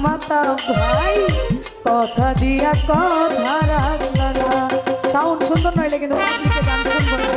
মাতা ভাই কথা দিয়া কথা রাখলা না। সাউন্ড সুন্দর নইলে কিন্তু পাবলিকে গান শুনবো না।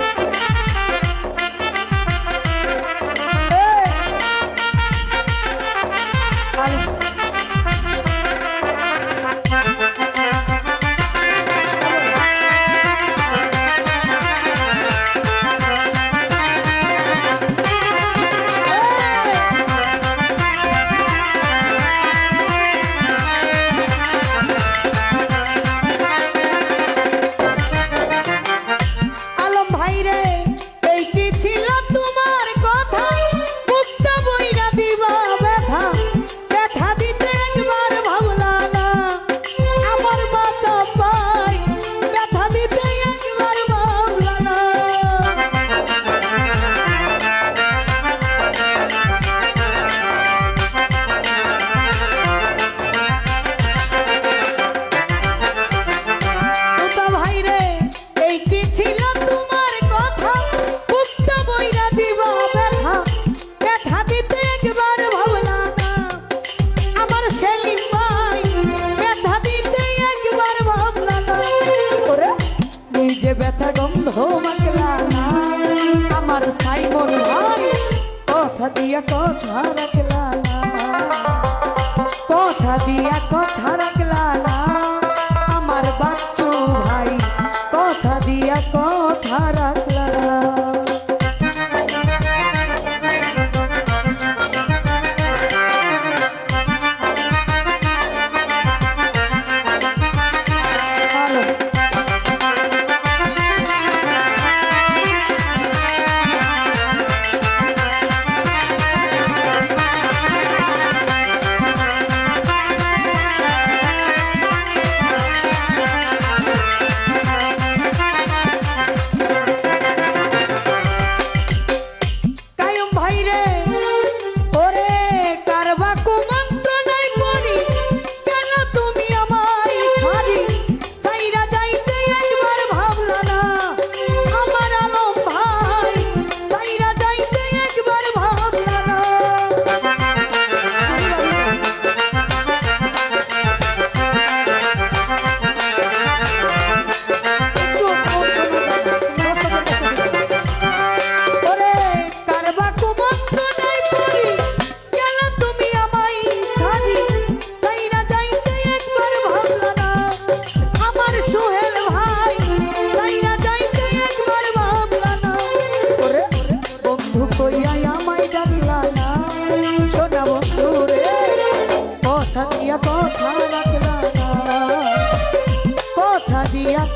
ব্যথা গন্ধ মাখলা না আমার সাইমন ভাই কথা দিয়া কথা রাখলা না, কথা দিয়া কথা রাখলা না আমার বাচ্চু ভাই কথা দিয়া কথা রাখলা না।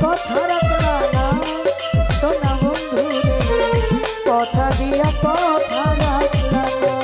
কথা রাখলা না সোনা বন্ধু রে কথা দিয়া কথা রাখলা না।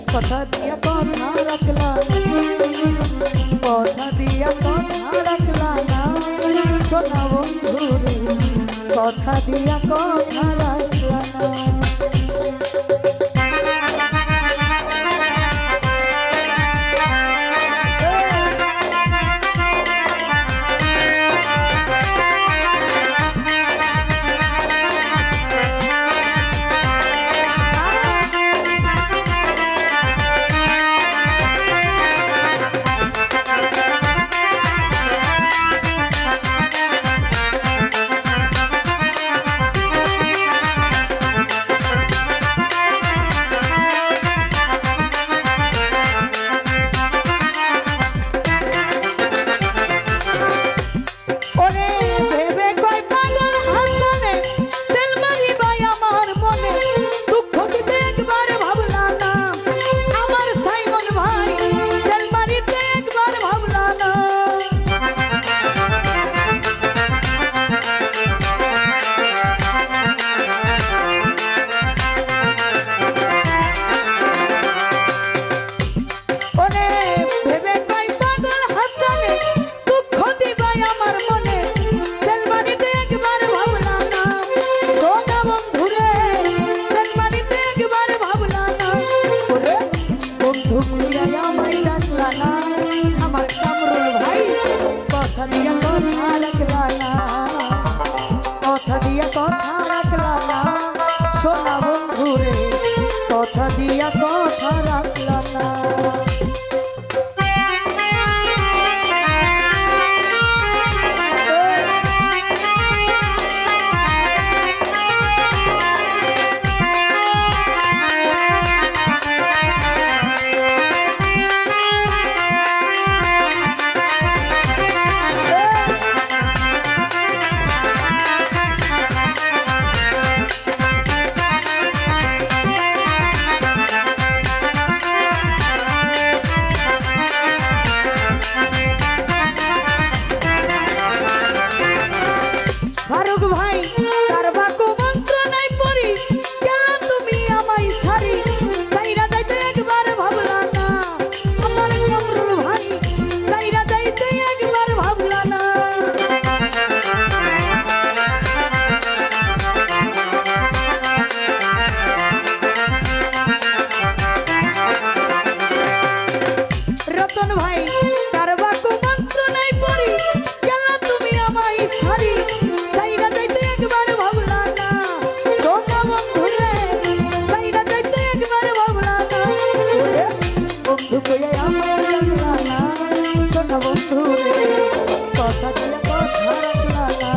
কথা দিয়া কথা রাখলা কথা দিয়া কথা রাখলা না সোনা বন্ধু রে কথা দিয়া কথা রাখলা না। কথা রাখলা না, কথা দিয়া কথা রাখলা না সোনা বন্ধু রে, কথা দিয়া কথা রাখলা না। ফারুক ভাই তার বাকু মন্ত্র নাই পড়ি, কেন তুমি আমায় ছাড়ি সাইরা যাইতে একবার ভাবলা না। আমার কামরুল ভাই সাইরা যাইতে একবার ভাবলা না। রতন ভাই তার বাকু মন্ত্র নাই পড়ি, কেন তুমি আমায় ছাড়ি সাইরা যাইতে একবার ভাবলা না। সোনা বন্ধু রে সাইরা যাইতে একবার ভাবলা না। বন্ধু কইয়া আমায় রাখলা না, সোনা বন্ধু রে কথা দিয়ে কথা রাখলা না,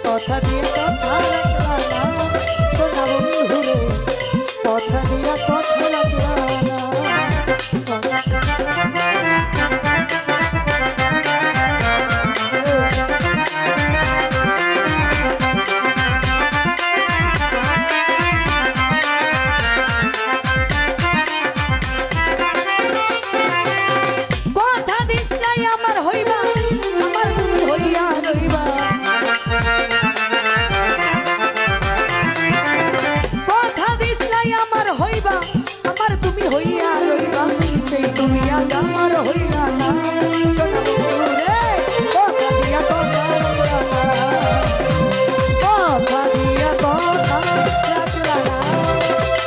কথা দিয়ে কথা রাখলা না সোনা বন্ধু রে, কথা দিয়ে কথা রাখলা না। কথা দিস নাই আমার হইবা, আমার তুমি হইয়া রইবা। কথা দিস নাই আমার হইবা, আমার তুমি হইয়া রইবা। সেই তুমি আজ আমার হইলা না, সোনা বন্ধু রে কথা দিয়া কথা রাখলা না, কথা দিয়া কথা রাখলা না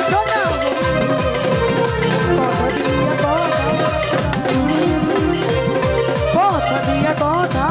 সোনা বন্ধু রে, কথা দিয়া কথা রাখলা না, কথা দিয়া কথা